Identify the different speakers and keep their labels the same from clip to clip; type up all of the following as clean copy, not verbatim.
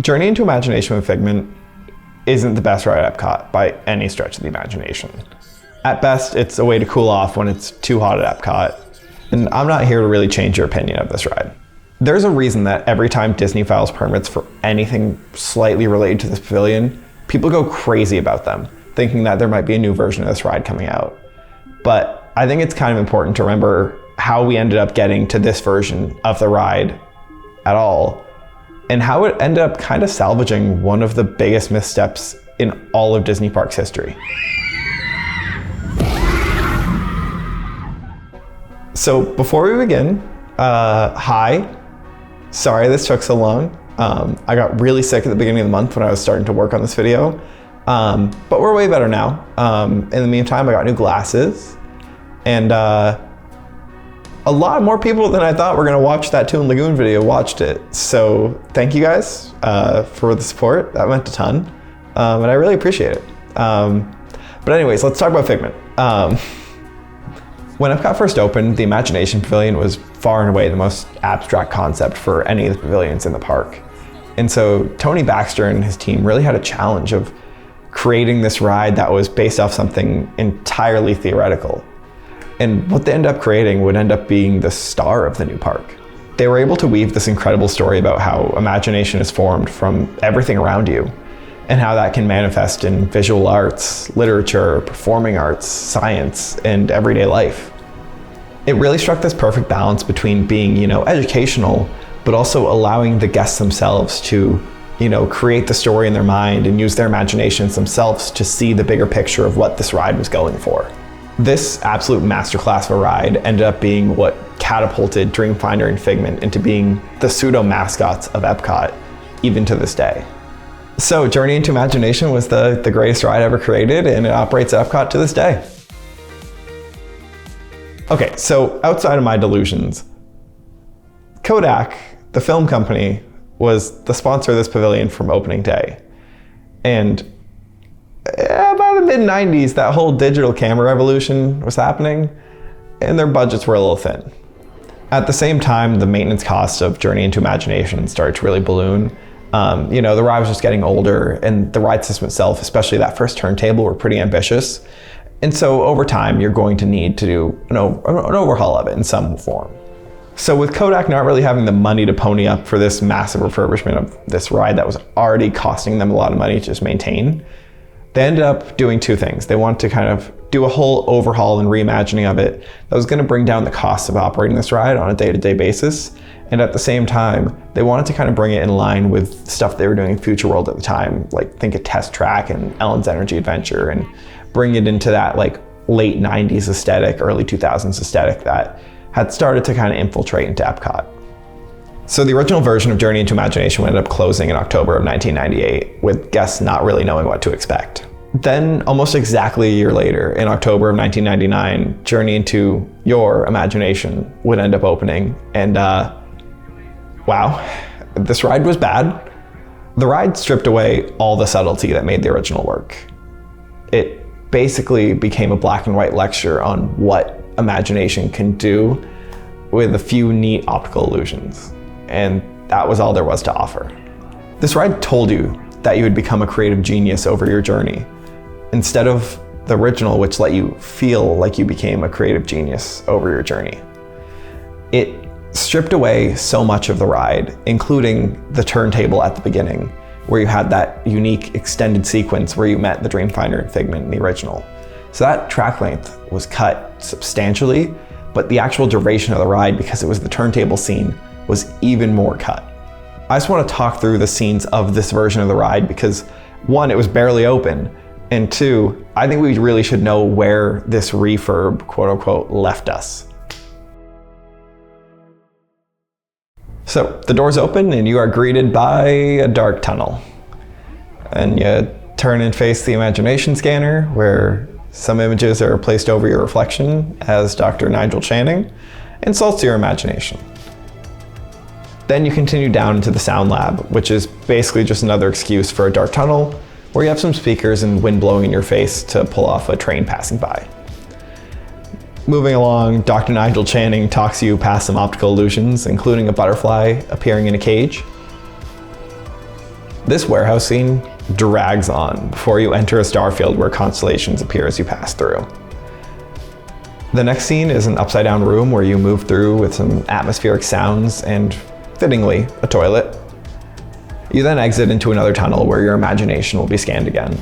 Speaker 1: Journey into Imagination with Figment isn't the best ride at Epcot by any stretch of the imagination. At best, it's a way to cool off when it's too hot at Epcot, and I'm not here to really change your opinion of this ride. There's a reason that every time Disney files permits for anything slightly related to this pavilion, people go crazy about them, thinking that there might be a new version of this ride coming out. But I think it's kind of important to remember how we ended up getting to this version of the ride at all, and how it ended up kind of salvaging one of the biggest missteps in all of Disney Parks history. So before we begin, hi. Sorry this took so long. I got really sick at the beginning of the month when I was starting to work on this video, but we're way better now. In the meantime, I got new glasses, and a lot more people than I thought were gonna watch that Toon Lagoon video watched it. So thank you guys for the support. That meant a ton, and I really appreciate it. But anyways, let's talk about Figment. When Epcot first opened, the Imagination Pavilion was far and away the most abstract concept for any of the pavilions in the park. And so Tony Baxter and his team really had a challenge of creating this ride that was based off something entirely theoretical. And what they end up creating would end up being the star of the new park. They were able to weave this incredible story about how imagination is formed from everything around you, and how that can manifest in visual arts, literature, performing arts, science, and everyday life. It really struck this perfect balance between being, educational, but also allowing the guests themselves to, create the story in their mind and use their imaginations themselves to see the bigger picture of what this ride was going for. This absolute masterclass of a ride ended up being what catapulted Dreamfinder and Figment into being the pseudo mascots of Epcot, even to this day. So Journey into Imagination was the greatest ride ever created, and it operates at Epcot to this day. Okay, so outside of my delusions, Kodak, the film company, was the sponsor of this pavilion from opening day. And by the mid-90s, that whole digital camera revolution was happening, and their budgets were a little thin. At the same time, the maintenance cost of Journey into Imagination started to really balloon. The ride was just getting older, and the ride system itself, especially that first turntable, were pretty ambitious. And so over time, you're going to need to do an overhaul of it in some form. So with Kodak not really having the money to pony up for this massive refurbishment of this ride that was already costing them a lot of money to just maintain, they ended up doing two things. They wanted to kind of do a whole overhaul and reimagining of it that was going to bring down the cost of operating this ride on a day-to-day basis. And at the same time, they wanted to kind of bring it in line with stuff they were doing in Future World at the time, like think of Test Track and Ellen's Energy Adventure, and bring it into that like late 90s aesthetic, early 2000s aesthetic that had started to kind of infiltrate into Epcot. So the original version of Journey into Imagination ended up closing in October of 1998, with guests not really knowing what to expect. Then, almost exactly a year later, in October of 1999, Journey into Your Imagination would end up opening, and wow, this ride was bad. The ride stripped away all the subtlety that made the original work. It basically became a black and white lecture on what imagination can do with a few neat optical illusions. And that was all there was to offer. This ride told you that you would become a creative genius over your journey, instead of the original, which let you feel like you became a creative genius over your journey. It stripped away so much of the ride, including the turntable at the beginning, where you had that unique extended sequence where you met the Dreamfinder and Figment in the original. So that track length was cut substantially, but the actual duration of the ride, because it was the turntable scene, was even more cut. I just want to talk through the scenes of this version of the ride because, one, it was barely open, and two, I think we really should know where this refurb, quote unquote, left us. So the doors open and you are greeted by a dark tunnel. And you turn and face the imagination scanner, where some images are placed over your reflection as Dr. Nigel Channing insults your imagination. Then you continue down into the sound lab, which is basically just another excuse for a dark tunnel where you have some speakers and wind blowing in your face to pull off a train passing by. Moving along, Dr. Nigel Channing talks you past some optical illusions, including a butterfly appearing in a cage. This warehouse scene drags on before you enter a star field where constellations appear as you pass through. The next scene is an upside down room where you move through with some atmospheric sounds and, fittingly, a toilet. You then exit into another tunnel where your imagination will be scanned again.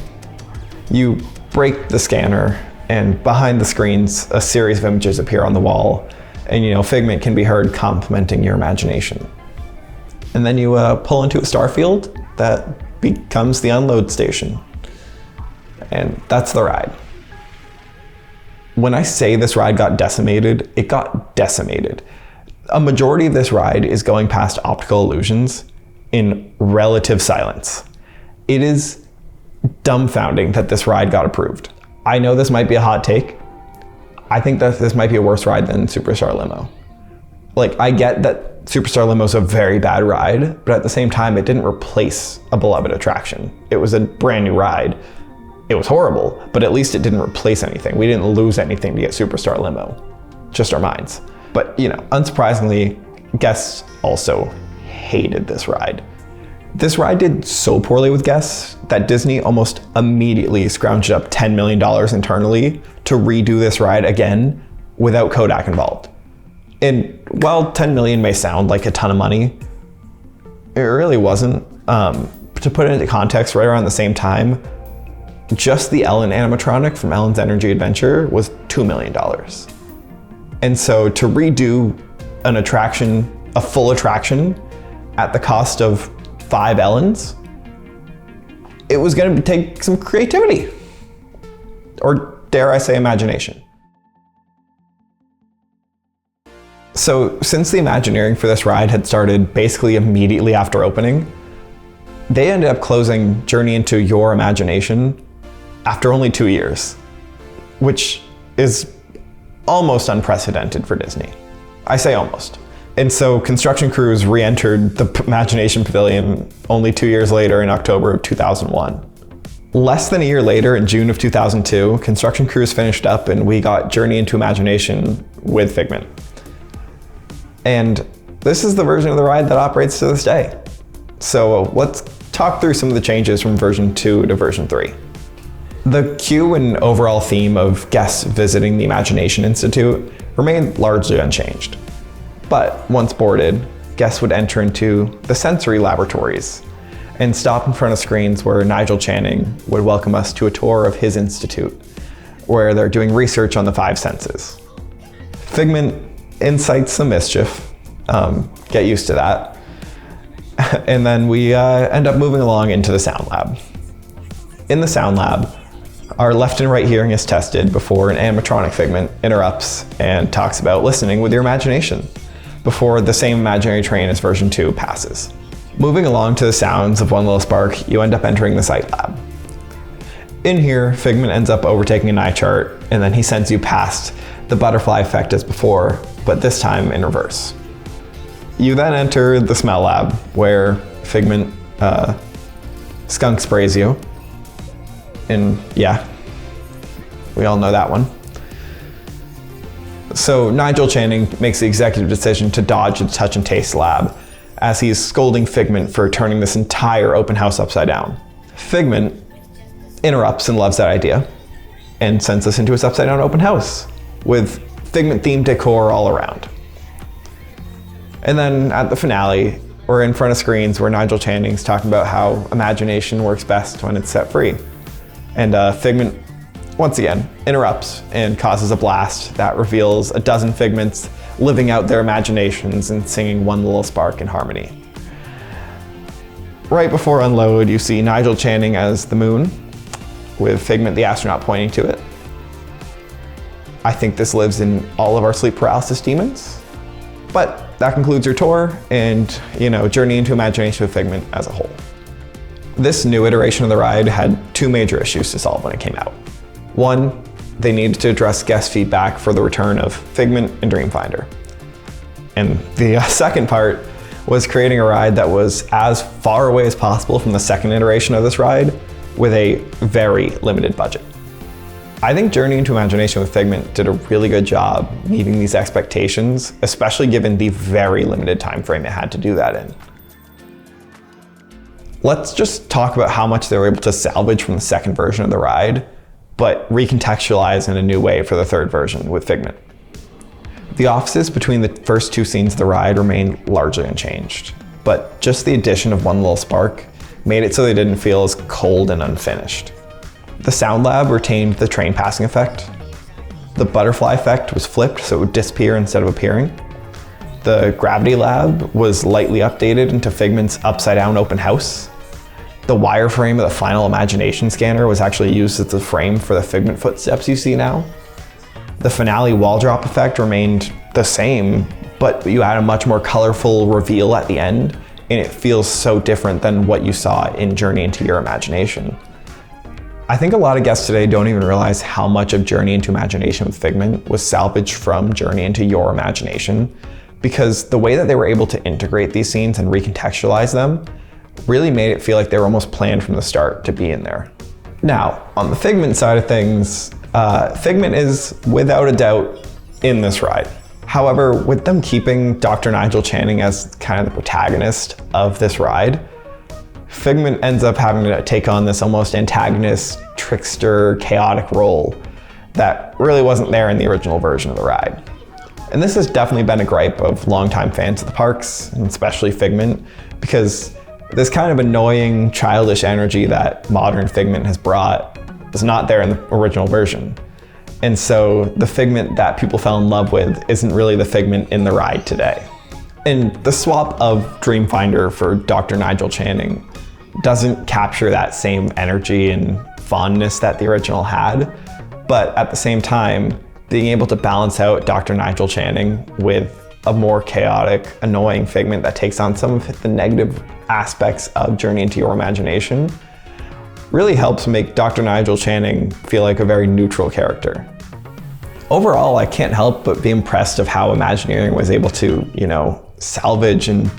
Speaker 1: You break the scanner, and behind the screens, a series of images appear on the wall, and Figment can be heard complimenting your imagination. And then you pull into a star field that becomes the unload station. And that's the ride. When I say this ride got decimated, it got decimated. A majority of this ride is going past optical illusions in relative silence. It is dumbfounding that this ride got approved. I know this might be a hot take. I think that this might be a worse ride than Superstar Limo. I get that Superstar Limo is a very bad ride, but at the same time, it didn't replace a beloved attraction. It was a brand new ride. It was horrible, but at least it didn't replace anything. We didn't lose anything to get Superstar Limo, just our minds. But unsurprisingly, guests also hated this ride. This ride did so poorly with guests that Disney almost immediately scrounged up $10 million internally to redo this ride again without Kodak involved. And while 10 million may sound like a ton of money, it really wasn't. To put it into context, right around the same time, just the Ellen animatronic from Ellen's Energy Adventure was $2 million. And so to redo an attraction, a full attraction, at the cost of 5 Ellens, it was going to take some creativity, or dare I say imagination. So since the Imagineering for this ride had started basically immediately after opening, they ended up closing Journey into Your Imagination after only 2 years, which is almost unprecedented for Disney. I say almost. And so construction crews re-entered the Imagination Pavilion only 2 years later in October of 2001. Less than a year later, in June of 2002, construction crews finished up and we got Journey into Imagination with Figment. And this is the version of the ride that operates to this day. So let's talk through some of the changes from version 2 to version 3. The cue and overall theme of guests visiting the Imagination Institute remained largely unchanged. But once boarded, guests would enter into the sensory laboratories and stop in front of screens where Nigel Channing would welcome us to a tour of his institute, where they're doing research on the 5 senses. Figment incites some mischief, get used to that. And then we end up moving along into the sound lab. In the sound lab, our left and right hearing is tested before an animatronic Figment interrupts and talks about listening with your imagination, before the same imaginary train as version 2 passes. Moving along to the sounds of One Little Spark, you end up entering the sight lab. In here, Figment ends up overtaking an eye chart, and then he sends you past the butterfly effect as before, but this time in reverse. You then enter the smell lab, where Figment skunk sprays you. And yeah, we all know that one. So Nigel Channing makes the executive decision to dodge the touch and taste lab as he's scolding Figment for turning this entire open house upside down. Figment interrupts and loves that idea and sends us into his upside down open house with Figment themed decor all around. And then at the finale, we're in front of screens where Nigel Channing's talking about how imagination works best when it's set free. And Figment, once again, interrupts and causes a blast that reveals a dozen Figments living out their imaginations and singing One Little Spark in harmony. Right before unload, you see Nigel Channing as the moon, with Figment the astronaut pointing to it. I think this lives in all of our sleep paralysis demons. But that concludes your tour and, Journey into Imagination with Figment as a whole. This new iteration of the ride had 2 major issues to solve when it came out. One, they needed to address guest feedback for the return of Figment and Dreamfinder. And the second part was creating a ride that was as far away as possible from the second iteration of this ride with a very limited budget. I think Journey into Imagination with Figment did a really good job meeting these expectations, especially given the very limited time frame it had to do that in. Let's just talk about how much they were able to salvage from the second version of the ride, but recontextualize in a new way for the third version with Figment. The offices between the first two scenes of the ride remained largely unchanged, but just the addition of one little spark made it so they didn't feel as cold and unfinished. The sound lab retained the train passing effect. The butterfly effect was flipped so it would disappear instead of appearing. The gravity lab was lightly updated into Figment's upside down open house. The wireframe of the final imagination scanner was actually used as the frame for the Figment footsteps you see now. The finale wall drop effect remained the same, but you had a much more colorful reveal at the end, and it feels so different than what you saw in Journey into Your Imagination. I think a lot of guests today don't even realize how much of Journey into Imagination with Figment was salvaged from Journey into Your Imagination, because the way that they were able to integrate these scenes and recontextualize them really made it feel like they were almost planned from the start to be in there. Now, on the Figment side of things, Figment is without a doubt in this ride. However, with them keeping Dr. Nigel Channing as kind of the protagonist of this ride, Figment ends up having to take on this almost antagonist, trickster, chaotic role that really wasn't there in the original version of the ride. And this has definitely been a gripe of longtime fans of the parks, and especially Figment, because this kind of annoying, childish energy that modern Figment has brought is not there in the original version. And so the Figment that people fell in love with isn't really the Figment in the ride today. And the swap of Dreamfinder for Dr. Nigel Channing doesn't capture that same energy and fondness that the original had, but at the same time, being able to balance out Dr. Nigel Channing with a more chaotic, annoying Figment that takes on some of the negative aspects of Journey into Your Imagination really helps make Dr. Nigel Channing feel like a very neutral character. Overall, I can't help but be impressed of how Imagineering was able to, salvage and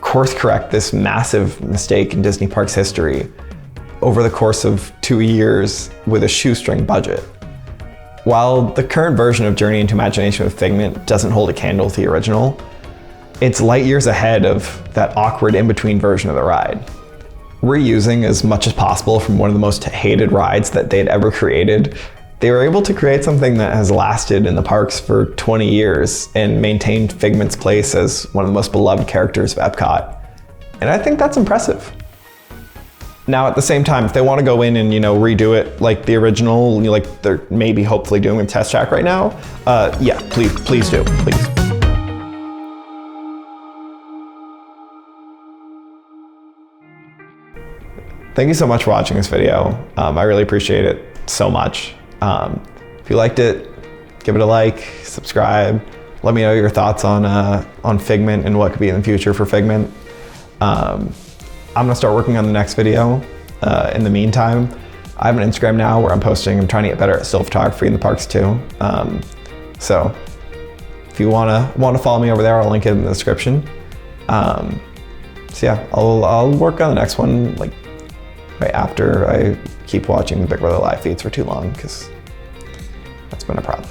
Speaker 1: course correct this massive mistake in Disney Parks history over the course of 2 years with a shoestring budget. While the current version of Journey into Imagination with Figment doesn't hold a candle to the original, it's light years ahead of that awkward in-between version of the ride. Reusing as much as possible from one of the most hated rides that they'd ever created, they were able to create something that has lasted in the parks for 20 years and maintained Figment's place as one of the most beloved characters of Epcot. And I think that's impressive. Now, at the same time, if they want to go in and, redo it like the original, like they're maybe hopefully doing with Test Track right now, yeah, please do, please. Thank you so much for watching this video. I really appreciate it so much. If you liked it, give it a like, subscribe. Let me know your thoughts on Figment and what could be in the future for Figment. I'm gonna start working on the next video. In the meantime, I have an Instagram now where I'm posting. I'm trying to get better at still photography in the parks too. So if you wanna follow me over there, I'll link it in the description. So yeah, I'll work on the next one like right after I keep watching the Big Brother live feeds for too long, because that's been a problem.